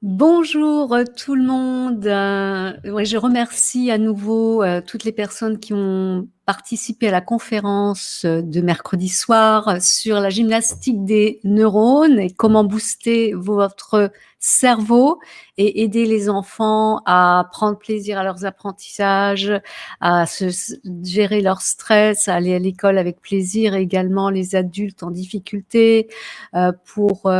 Bonjour tout le monde. Ouais, je remercie à nouveau toutes les personnes qui ont participé à la conférence de mercredi soir sur la gymnastique des neurones et comment booster votre cerveau et aider les enfants à prendre plaisir à leurs apprentissages, à gérer leur stress, à aller à l'école avec plaisir, et également les adultes en difficulté pour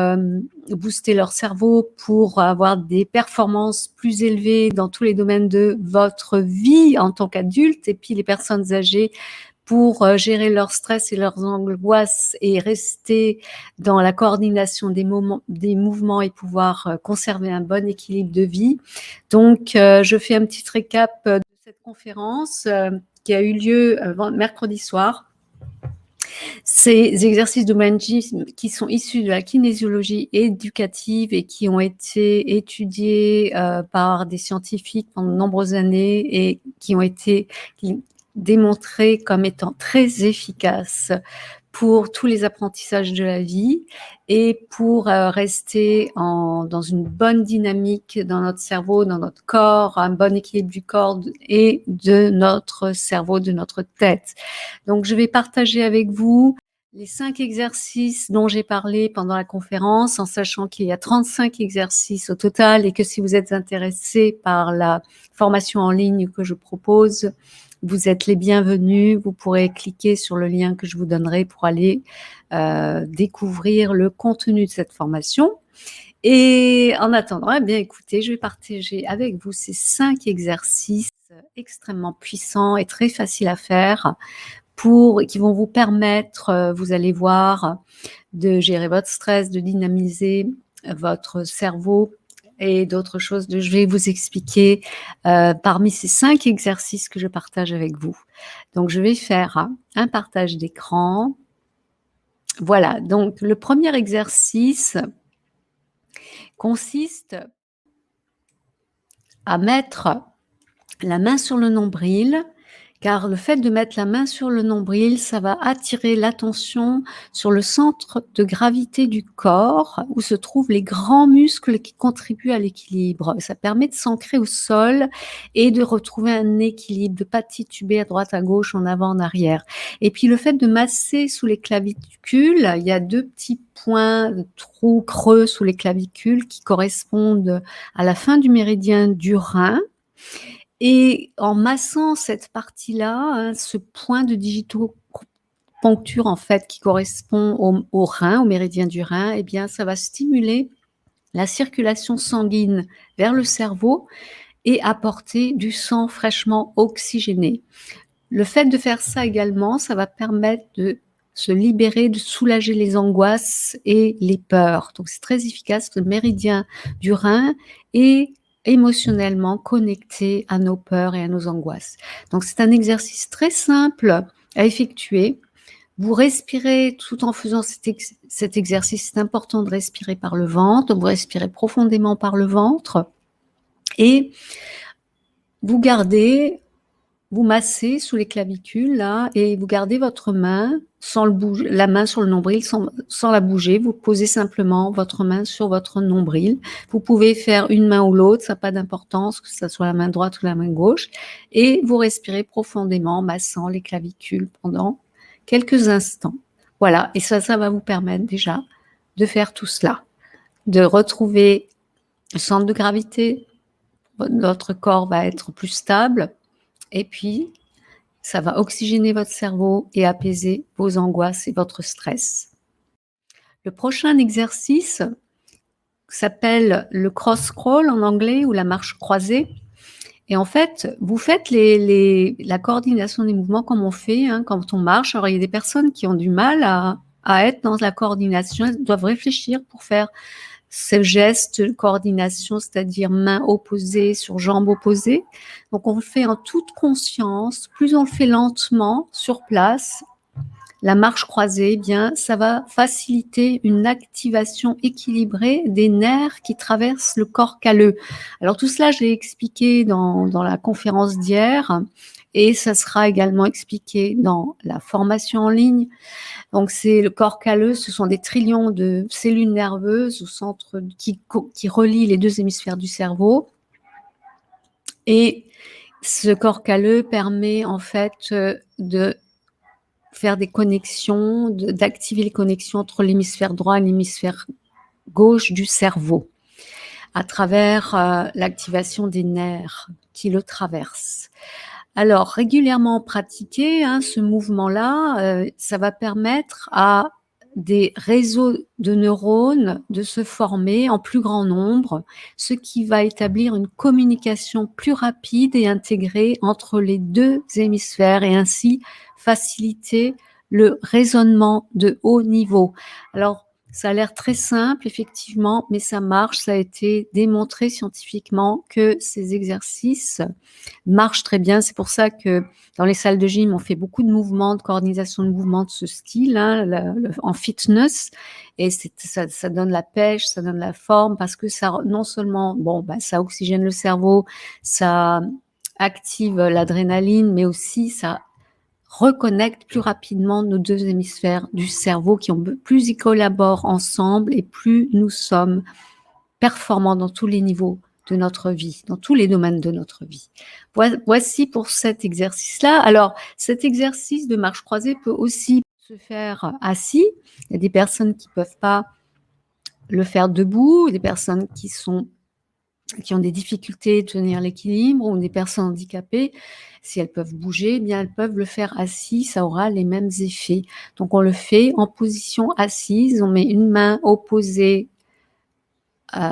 booster leur cerveau, pour avoir des performances plus élevées dans tous les domaines de votre vie en tant qu'adulte, et puis les personnes âgées pour gérer leur stress et leurs angoisses et rester dans la coordination des mouvements et pouvoir conserver un bon équilibre de vie. Donc, je fais un petit récap de cette conférence qui a eu lieu mercredi soir. Ces exercices de mindfulness qui sont issus de la kinésiologie éducative et qui ont été étudiés par des scientifiques pendant de nombreuses années et qui ont été démontrés comme étant très efficaces pour tous les apprentissages de la vie et pour rester dans une bonne dynamique dans notre cerveau, dans notre corps, un bon équilibre du corps et de notre cerveau, de notre tête. Donc, je vais partager avec vous les 5 exercices dont j'ai parlé pendant la conférence, en sachant qu'il y a 35 exercices au total et que si vous êtes intéressé par la formation en ligne que je propose, vous êtes les bienvenus. Vous pourrez cliquer sur le lien que je vous donnerai pour aller découvrir le contenu de cette formation. Et en attendant, eh bien, écoutez, je vais partager avec vous ces 5 exercices extrêmement puissants et très faciles à faire qui vont vous permettre, vous allez voir, de gérer votre stress, de dynamiser votre cerveau et d'autres choses. Je vais vous expliquer parmi ces 5 exercices que je partage avec vous. Donc, je vais faire un partage d'écran. Voilà, donc le premier exercice consiste à mettre la main sur le nombril, car le fait de mettre la main sur le nombril, ça va attirer l'attention sur le centre de gravité du corps, où se trouvent les grands muscles qui contribuent à l'équilibre. Ça permet de s'ancrer au sol et de retrouver un équilibre, de ne pas tituber à droite, à gauche, en avant, en arrière. Et puis le fait de masser sous les clavicules, il y a 2 petits points, de trous creux sous les clavicules qui correspondent à la fin du méridien du rein. Et en massant cette partie-là, ce point de digitopuncture en fait qui correspond au rein, au méridien du rein, eh bien ça va stimuler la circulation sanguine vers le cerveau et apporter du sang fraîchement oxygéné. Le fait de faire ça également, ça va permettre de se libérer, de soulager les angoisses et les peurs. Donc c'est très efficace, le méridien du rein est émotionnellement connecté à nos peurs et à nos angoisses. Donc c'est un exercice très simple à effectuer. Vous respirez tout en faisant cet exercice. C'est important de respirer par le ventre. Vous respirez profondément par le ventre et vous massez sous les clavicules là et vous gardez votre main sans la main sur le nombril sans la bouger. Vous posez simplement votre main sur votre nombril. Vous pouvez faire une main ou l'autre, ça n'a pas d'importance, que ce soit la main droite ou la main gauche. Et vous respirez profondément, massant les clavicules pendant quelques instants. Voilà, et ça va vous permettre déjà de faire tout cela, de retrouver le centre de gravité. Votre corps va être plus stable. Et puis, ça va oxygéner votre cerveau et apaiser vos angoisses et votre stress. Le prochain exercice s'appelle le cross-crawl en anglais ou la marche croisée. Et en fait, vous faites la coordination des mouvements comme on fait quand on marche. Alors, il y a des personnes qui ont du mal à être dans la coordination, elles doivent réfléchir pour faire ce geste de coordination, c'est-à-dire mains opposées sur jambes opposées. Donc, on le fait en toute conscience. Plus on le fait lentement, sur place, la marche croisée, eh bien, ça va faciliter une activation équilibrée des nerfs qui traversent le corps calleux. Alors tout cela, je l'ai expliqué dans la conférence d'hier et ça sera également expliqué dans la formation en ligne. Donc c'est le corps calleux, ce sont des trillions de cellules nerveuses au centre qui relient les deux hémisphères du cerveau. Et ce corps calleux permet en fait de faire des connexions, d'activer les connexions entre l'hémisphère droit et l'hémisphère gauche du cerveau à travers l'activation des nerfs qui le traversent. Alors, régulièrement pratiquer ce mouvement-là, ça va permettre à des réseaux de neurones de se former en plus grand nombre, ce qui va établir une communication plus rapide et intégrée entre les deux hémisphères et ainsi faciliter le raisonnement de haut niveau. Alors, ça a l'air très simple, effectivement, mais ça marche. Ça a été démontré scientifiquement que ces exercices marchent très bien. C'est pour ça que dans les salles de gym, on fait beaucoup de mouvements, de coordination de mouvements de ce style, en fitness. Et ça donne la pêche, ça donne la forme, parce que ça, non seulement, ça oxygène le cerveau, ça active l'adrénaline, mais aussi ça reconnecte plus rapidement nos deux hémisphères du cerveau plus ils collaborent ensemble et plus nous sommes performants dans tous les niveaux de notre vie, dans tous les domaines de notre vie. Voici pour cet exercice-là. Alors, cet exercice de marche croisée peut aussi se faire assis. Il y a des personnes qui ne peuvent pas le faire debout, des personnes qui ont des difficultés à tenir l'équilibre ou des personnes handicapées, si elles peuvent bouger, eh bien elles peuvent le faire assis, ça aura les mêmes effets. Donc on le fait en position assise, on met une main opposée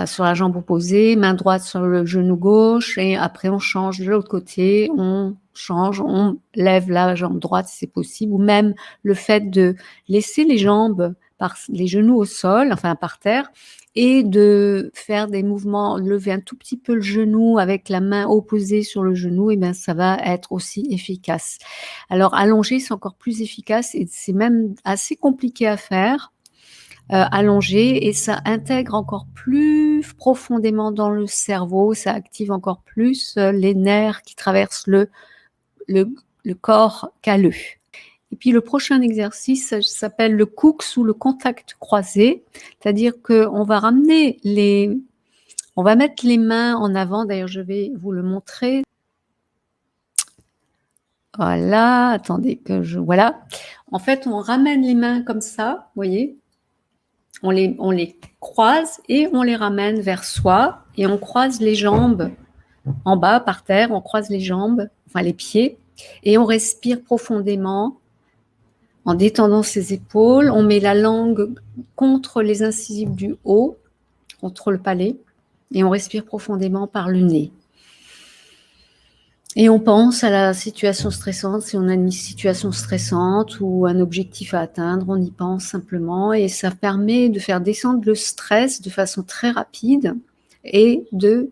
sur la jambe opposée, main droite sur le genou gauche et après on change de l'autre côté, on change, on lève la jambe droite si c'est possible, ou même le fait de laisser les jambes, les genoux au sol, enfin par terre, et de faire des mouvements, lever un tout petit peu le genou avec la main opposée sur le genou, et bien ça va être aussi efficace. Alors allongé, c'est encore plus efficace et c'est même assez compliqué à faire. Allongé, et ça intègre encore plus profondément dans le cerveau, ça active encore plus les nerfs qui traversent le corps calleux. Et puis le prochain exercice ça s'appelle le Cooks ou le contact croisé, c'est-à-dire qu'on va on va mettre les mains en avant, d'ailleurs je vais vous le montrer. Voilà, attendez voilà. En fait, on ramène les mains comme ça, vous voyez, on les croise et on les ramène vers soi et on croise les jambes en bas par terre, on croise les jambes, enfin les pieds, et on respire profondément en détendant ses épaules. On met la langue contre les incisives du haut, contre le palais, et on respire profondément par le nez. Et on pense à la situation stressante. Si on a une situation stressante ou un objectif à atteindre, on y pense simplement et ça permet de faire descendre le stress de façon très rapide et de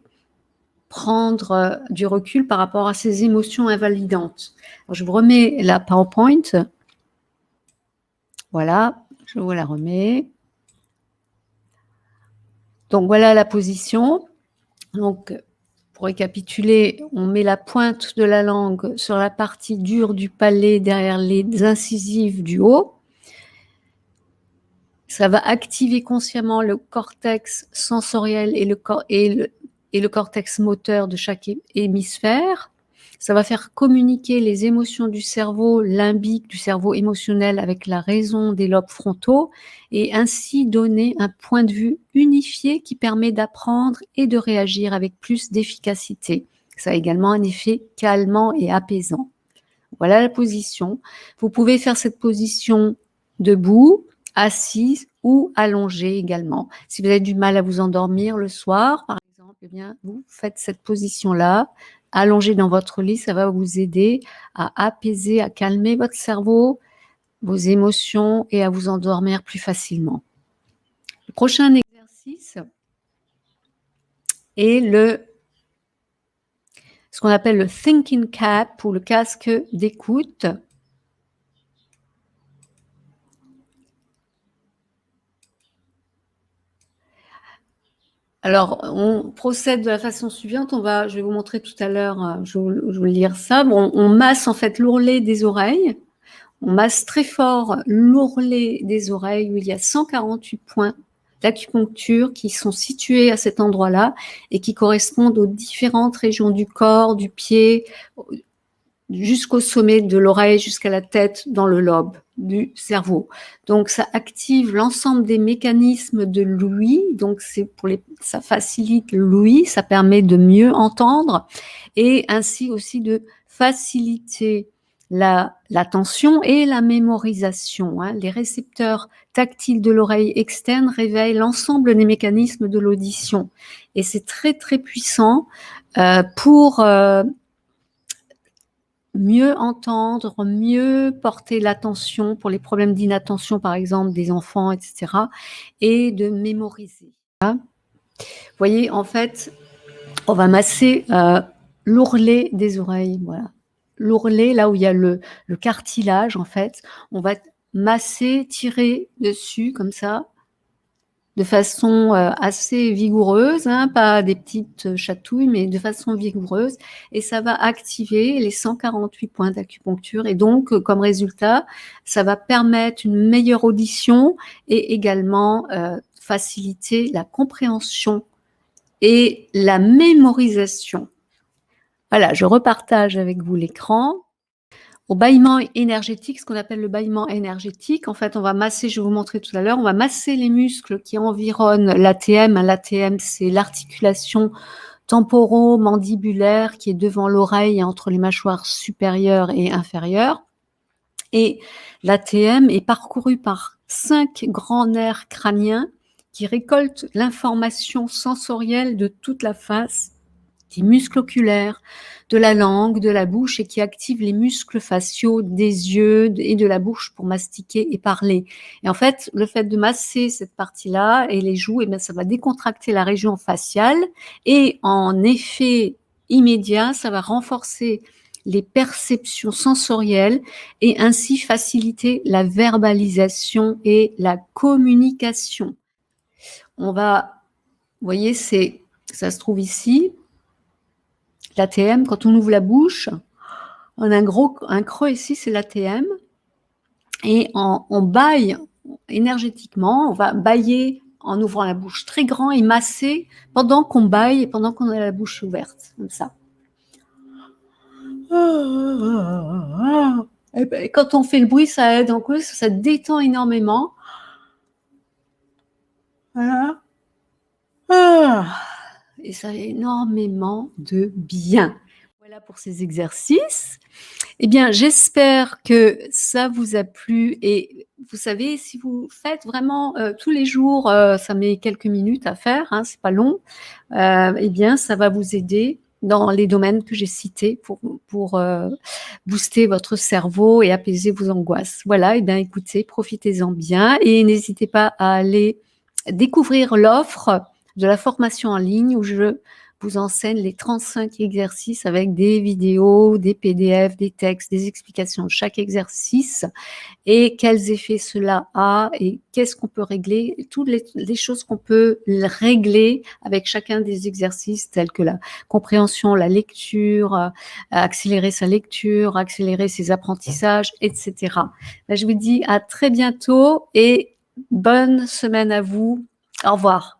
prendre du recul par rapport à ces émotions invalidantes. Alors, je vous remets la PowerPoint. Voilà, je vous la remets. Donc, voilà la position. Donc, pour récapituler, on met la pointe de la langue sur la partie dure du palais derrière les incisives du haut. Ça va activer consciemment le cortex sensoriel et le cortex moteur de chaque hémisphère. Ça va faire communiquer les émotions du cerveau limbique, du cerveau émotionnel avec la raison des lobes frontaux et ainsi donner un point de vue unifié qui permet d'apprendre et de réagir avec plus d'efficacité. Ça a également un effet calmant et apaisant. Voilà la position. Vous pouvez faire cette position debout, assise ou allongée également. Si vous avez du mal à vous endormir le soir, par exemple, eh bien, vous faites cette position-là, allongée dans votre lit, ça va vous aider à apaiser, à calmer votre cerveau, vos émotions et à vous endormir plus facilement. Le prochain exercice est ce qu'on appelle le thinking cap ou le casque d'écoute. Alors, on procède de la façon suivante. Je vais vous montrer tout à l'heure, je vais lire ça. Bon, on masse en fait l'ourlet des oreilles. On masse très fort l'ourlet des oreilles où il y a 148 points d'acupuncture qui sont situés à cet endroit-là et qui correspondent aux différentes régions du corps, du pied, jusqu'au sommet de l'oreille, jusqu'à la tête, dans le lobe du cerveau. Donc, ça active l'ensemble des mécanismes de l'ouïe. Donc, ça facilite l'ouïe, ça permet de mieux entendre et ainsi aussi de faciliter l'attention et la mémorisation. Les récepteurs tactiles de l'oreille externe réveillent l'ensemble des mécanismes de l'audition. Et c'est très, très puissant pour mieux entendre, mieux porter l'attention pour les problèmes d'inattention, par exemple, des enfants, etc. et de mémoriser. Vous voyez, en fait, on va masser l'ourlet des oreilles, voilà. L'ourlet, là où il y a le cartilage, en fait, on va masser, tirer dessus, comme ça, de façon assez vigoureuse, pas des petites chatouilles, mais de façon vigoureuse, et ça va activer les 148 points d'acupuncture, et donc, comme résultat, ça va permettre une meilleure audition et également faciliter la compréhension et la mémorisation. Voilà, je repartage avec vous l'écran. Au bâillement énergétique, ce qu'on appelle le bâillement énergétique, en fait, on va masser, je vais vous montrer tout à l'heure, on va masser les muscles qui environnent l'ATM. L'ATM, c'est l'articulation temporomandibulaire qui est devant l'oreille et entre les mâchoires supérieures et inférieures. Et l'ATM est parcouru par 5 grands nerfs crâniens qui récoltent l'information sensorielle de toute la face, des muscles oculaires, de la langue, de la bouche, et qui active les muscles faciaux des yeux et de la bouche pour mastiquer et parler. Et en fait, le fait de masser cette partie-là et les joues, ça va décontracter la région faciale, et en effet immédiat, ça va renforcer les perceptions sensorielles et ainsi faciliter la verbalisation et la communication. Vous voyez, ça se trouve ici. L'ATM, quand on ouvre la bouche, on a un creux ici, c'est l'ATM, et on bâille énergétiquement, on va bâiller en ouvrant la bouche très grand et masser pendant qu'on bâille et pendant qu'on a la bouche ouverte, comme ça. Et quand on fait le bruit, ça aide, donc ça détend énormément. Voilà. Et ça a énormément de bien. Voilà pour ces exercices. Eh bien, j'espère que ça vous a plu, et vous savez, si vous faites vraiment tous les jours, ça met quelques minutes à faire, c'est pas long, eh bien, ça va vous aider dans les domaines que j'ai cités pour booster votre cerveau et apaiser vos angoisses. Voilà, eh bien, écoutez, profitez-en bien et n'hésitez pas à aller découvrir l'offre de la formation en ligne où je vous enseigne les 35 exercices avec des vidéos, des PDF, des textes, des explications de chaque exercice et quels effets cela a et qu'est-ce qu'on peut régler, toutes les choses qu'on peut régler avec chacun des exercices tels que la compréhension, la lecture, accélérer sa lecture, accélérer ses apprentissages, etc. Je vous dis à très bientôt et bonne semaine à vous. Au revoir.